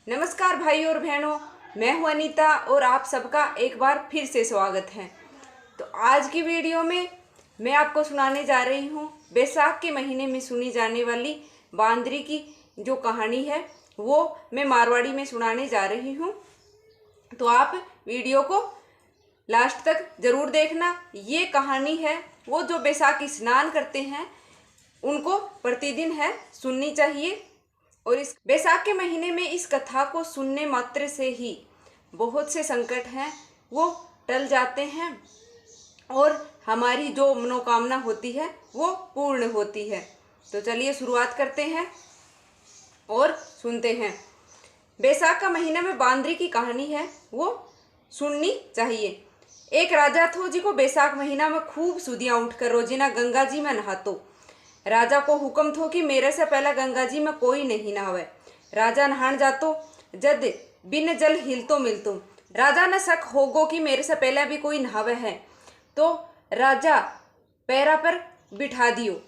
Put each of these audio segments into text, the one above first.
नमस्कार भाई और बहनों, मैं हूं अनीता और आप सबका एक बार फिर से स्वागत है। तो आज की वीडियो में मैं आपको सुनाने जा रही हूं बैसाख के महीने में सुनी जाने वाली बांदरी की जो कहानी है वो मैं मारवाड़ी में सुनाने जा रही हूं। तो आप वीडियो को लास्ट तक ज़रूर देखना। ये कहानी है वो जो बैसाखी स्नान करते हैं उनको प्रतिदिन है सुननी चाहिए। और इस बैसाख के महीने में इस कथा को सुनने मात्र से ही बहुत से संकट हैं वो टल जाते हैं और हमारी जो मनोकामना होती है वो पूर्ण होती है। तो चलिए शुरुआत करते हैं और सुनते हैं। बैसाख का महीना में बांदरी की कहानी है वो सुननी चाहिए। एक राजा थो जिको बैसाख महीना में खूब सुदियाँ उठकर रोजीना गंगा जी में नहातो। राजा को हुक्म थो कि मेरे से पहला गंगा जी में कोई नहीं नहावे। राजा नहान जातो, जद बिन जल हिलतो मिलतो। राजा ने शक होगो कि मेरे से पहले भी कोई नहावे है, तो राजा पैरा पर बिठा दियो।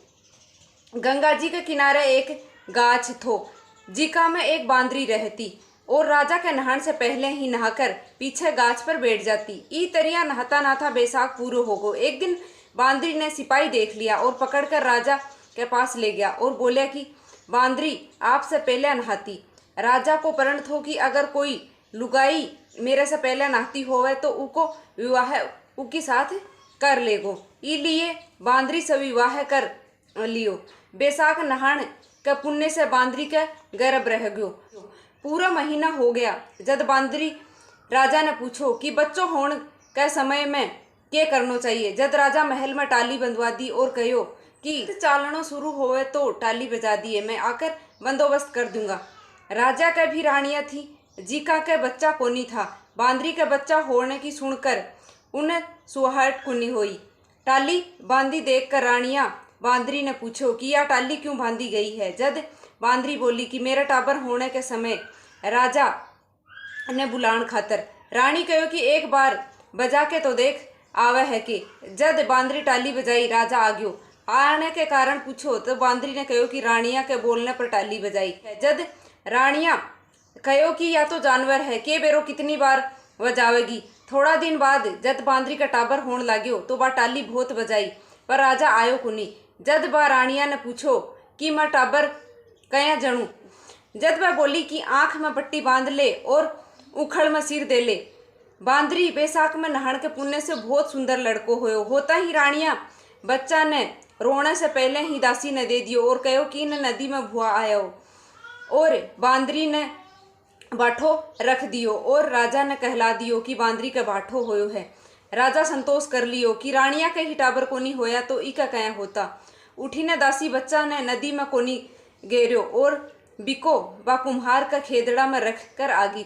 गंगा जी के किनारे एक गाछ थो जिका में एक बांदरी रहती और राजा के नहान से पहले ही नहाकर पीछे गाछ पर बैठ जाती। ई तरिया नहाता नहाता बैसाख पूरो होगो। एक दिन बांदरी ने सिपाही देख लिया और पकड़कर राजा के पास ले गया और बोला कि बांदरी आपसे पहले नहाती। राजा को प्रण थो कि अगर कोई लुगाई मेरे से पहले नहाती होवे तो उको विवाह उकी साथ कर लेगो। इसलिए बांदरी से विवाह कर लियो। बैसाख नहान के पुण्य से बांदरी के गर्भ रह गयो। पूरा महीना हो गया। जद बांदरी राजा ने पूछो कि बच्चों होने के समय में क्या करना चाहिए। जद राजा महल में टाली बंधवा दी और कहो कि चालना शुरू होवे तो टाली बजा दिए, मैं आकर बंदोबस्त कर दूंगा। राजा के भी रानियां थी जिका के बच्चा कोनी था। बांदरी के बच्चा होने की सुनकर उन्हें सुहाट कुनी हुई। टाली बांधी देखकर रानियां बांदरी ने पूछो कि यह टाली क्यों बांधी गई है। जद बांदरी बोली कि मेरा टाबर होने के समय राजा ने बुलान खातर। रानी कहो कि एक बार बजा के तो देख आवे है कि। जद बांदरी टाली बजाई राजा आ गयो। आने के कारण पूछो तो बांदरी ने कहो कि रानिया के बोलने पर टाली बजाई। जद रानिया कहो कि या तो जानवर है के बेरो कितनी बार बजावेगी। थोड़ा दिन बाद जद बांदरी का टाबर होने लाग्यो तो बा टाली बहुत बजाई पर राजा आयो कुनी। जद बा रानिया ने पूछो कि मैं टाबर कया जनू। जद वह बोली कि आंख में पट्टी बांध ले और उखड़ में सिर दे ले। बांदरी बैसाख में नहान के पुण्य से बहुत सुंदर लड़को होयो। होता ही रानिया बच्चा ने रोने से पहले ही दासी ने दे दियो और कहो कि न नदी में भुआ आयो और बांदरी ने बाठो रख दियो और राजा ने कहला दियो कि बांदरी का बाठो होयो है। राजा संतोष कर लियो कि रानिया के ही टाबर कोनी होया तो इका कया होता। उठी ने दासी बच्चा ने नदी में कोनी गेरो और बिको बा कुम्हार का खेदड़ा में रख कर आगी।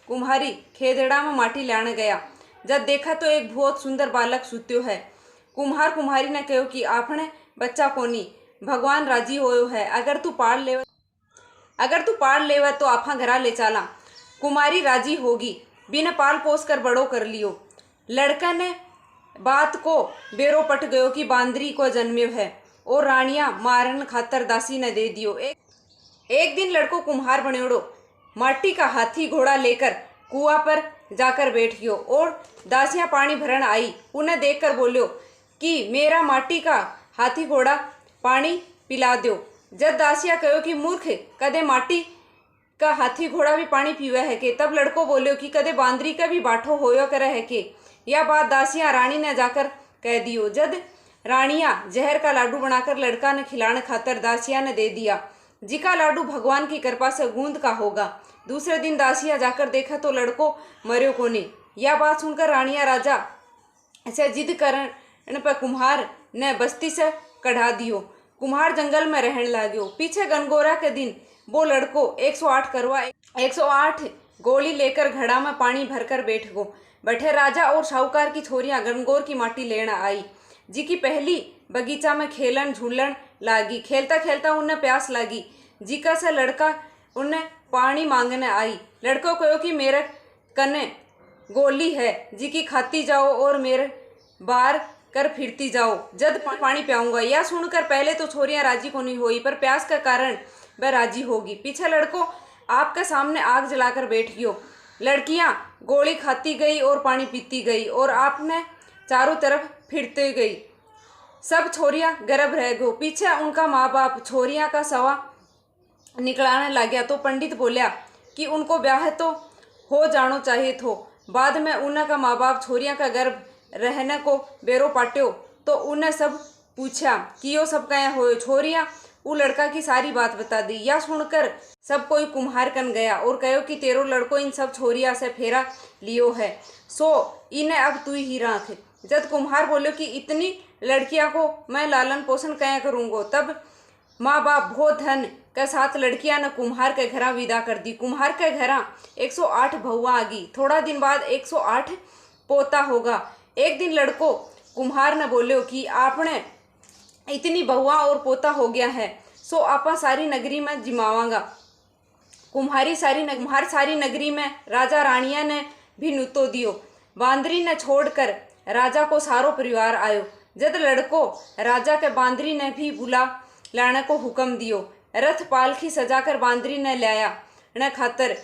कुम्हारी खेदड़ा में माटी लाने गया। जब देखा तो एक बहुत सुंदर बालक सुत्यो है। कुम्हार कुम्हारी ने कहो कि आपने बच्चा कोनी, भगवान राजी होयो है। अगर तू पाल लेवे तो आपा घरा ले चाला। कुमारी राजी होगी। बिना पाल पोस कर बड़ो कर लियो। लड़का ने बात को बेरो पट गयो कि बांदरी को जन्म्यो है और रानिया मारन खातर दासी ने दे दियो। एक दिन लड़को कुम्हार बनेड़ो माटी का हाथी घोड़ा लेकर कुआं पर जाकर बैठ गयो और दासियां पानी भरन आई। उन्हें देखकर बोलियो कि मेरा माटी का हाथी घोड़ा पानी पिला दो। जब दासियां कहो कि मूर्ख कदे माटी का हाथी घोड़ा भी पानी पीवे है के। तब लड़को बोलियो कि कदे बांदरी का भी बाठो होयो करे है के। यह बात दासियां रानी ने जाकर कह दियो। जद रानिया जहर का लाडू बनाकर लड़का ने खिलाने खातर दासियां ने दे दिया। जिका लाडू भगवान की कृपा से गूंद का होगा। दूसरे दिन दासियां जाकर देखा तो लड़को मर्यो कोनी। यह बात सुनकर रानिया राजा से जिद करने पर कुम्हार ने बस्ती से कढ़ा दियो। कुम्हार जंगल में रहने लाग्यो। पीछे गनगौरा के दिन वो लड़को 108 गोली लेकर घड़ा में पानी भरकर बैठ गो। बैठे राजा और साहूकार की छोरियां गनगौर की माटी लेना आई। जी की पहली बगीचा में खेलन झूलन लागी। खेलता खेलता उन्हें प्यास लागी। जिका से लड़का उन्हें पानी मांगने आई। लड़को कहो कि मेरे कने गोली है जी की खाती जाओ और मेरे बार कर फिरती जाओ, जद पानी पियाऊंगा। यह सुनकर पहले तो छोरियां राजी को नहीं हुई पर प्यास का कारण वह राजी होगी। पीछे लड़को आपके सामने आग जलाकर बैठ गयो। लड़कियां गोली खाती गई और पानी पीती गई और आपने चारों तरफ फिरते गई। सब छोरियां गर्भ रह गयो। पीछे उनका माँ बाप छोरियां का सवा निकलाने लग गया तो पंडित बोलिया कि उनको ब्याह तो हो जानो चाहिए थो। बाद में उन्हें का माँ बाप छोरियां का गर्भ रहने को बेरो पाट्यो तो उन्हें सब पूछा कि यो सब कया हो। छोरियां उ लड़का की सारी बात बता दी। या सुनकर सब कोई कुम्हार कन गया और कहो कि तेरो लड़को इन सब छोरिया से फेरा लियो है, सो इन्हें अब तू ही राख। जब कुम्हार बोलो कि इतनी लड़कियां को मैं लालन पोषण कया करूँगो, तब माँ बाप बहुत धन के साथ लड़कियां ने कुम्हार के घरा विदा कर दी। कुम्हार के घरा 108 बहुआ आ गई। थोड़ा दिन बाद 108 पोता होगा। एक दिन लड़को कुम्हार ने बोलो कि आपने इतनी बहुआ और पोता हो गया है, सो आपा सारी नगरी में जिमावांगा। कुम्हार सारी नगरी में राजा रानिया ने भी नुतो दियो। बांदरी ने छोड़कर राजा को सारो परिवार आयो। जद लड़को राजा के बांदरी ने भी बुला लाने को हुक्म दियो। रथ पालखी सजाकर बांदरी ने लाया न खातर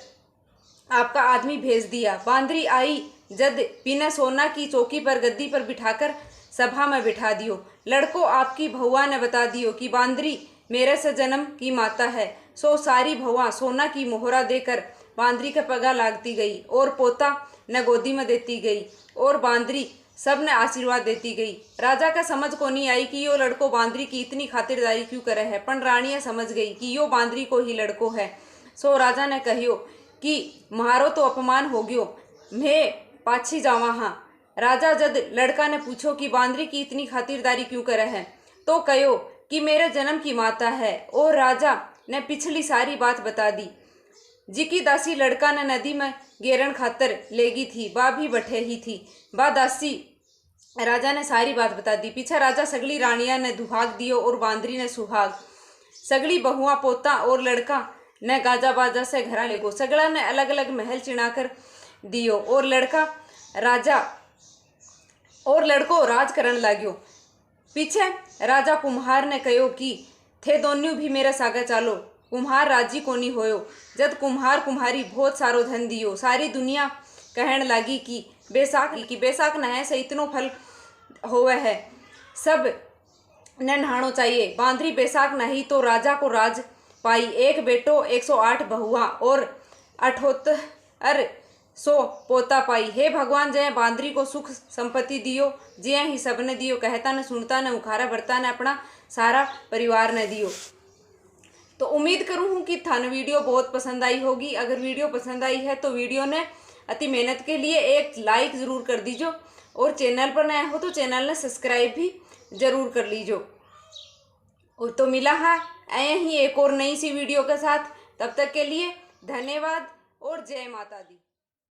आपका आदमी भेज दिया। बांदरी आई जद बिना सोना की चौकी पर गद्दी पर बिठाकर सभा में बिठा दियो। लड़को आपकी भौआ ने बता दियो कि बांदरी मेरे से जन्म की माता है, सो सारी भौआ सोना की मोहरा देकर बांदरी के पगा लागती गई और पोता न गोदी में देती गई और बांदरी सब ने आशीर्वाद देती गई। राजा का समझ को नहीं आई कि यो लड़को बांदरी की इतनी खातिरदारी क्यों करे है, पण रानियां समझ गई कि यो बांदरी को ही लड़को है। सो राजा ने कहियो कि म्हारो तो अपमान हो गयो, मैं पाछी जावा हाँ। राजा जद लड़का ने पूछो कि बांदरी की इतनी खातिरदारी क्यों करे है, तो कहो कि मेरे जन्म की माता है। और राजा ने पिछली सारी बात बता दी। जिकी दासी लड़का ने नदी में गेरन खातर लेगी थी, बा भी बैठे ही थी। बा दासी राजा ने सारी बात बता दी। पीछे राजा सगली रानिया ने दुहाग दियो और बांदरी ने सुहाग। सगली बहुआ पोता और लड़का ने गाजा बाजा से घरा ले गो। सगड़ा ने अलग अलग महल चिनाकर दियो और लड़को राज करन लाग्यो। पीछे राजा कुम्हार ने कहो कि थे दोन्यू भी मेरे सागे चालो। कुम्हार राजी कोनी होयो। जब कुम्हार कुम्हारी बहुत सारो धन दियो। सारी दुनिया कहन लगी कि बेसाख नहे से इतनो फल होवे है, सब ने नहानो चाहिए। बांदरी बेसाख नहीं तो राजा को राज पाई। एक बेटो 108 बहुआ और 78 पोता पाई। हे भगवान, जय बांदरी को सुख संपत्ति दियो, जय ही सबने दियो। कहता ने सुनता ने उखारा भरता ने अपना सारा परिवार ने दियो। तो उम्मीद करूँ हूँ कि थाने वीडियो बहुत पसंद आई होगी। अगर वीडियो पसंद आई है तो वीडियो ने अति मेहनत के लिए एक लाइक ज़रूर कर दीजिए और चैनल पर नया हो तो चैनल ने सब्सक्राइब भी ज़रूर कर लीजिए। और तो मिला है यहीं एक और नई सी वीडियो के साथ। तब तक के लिए धन्यवाद और जय माता दी।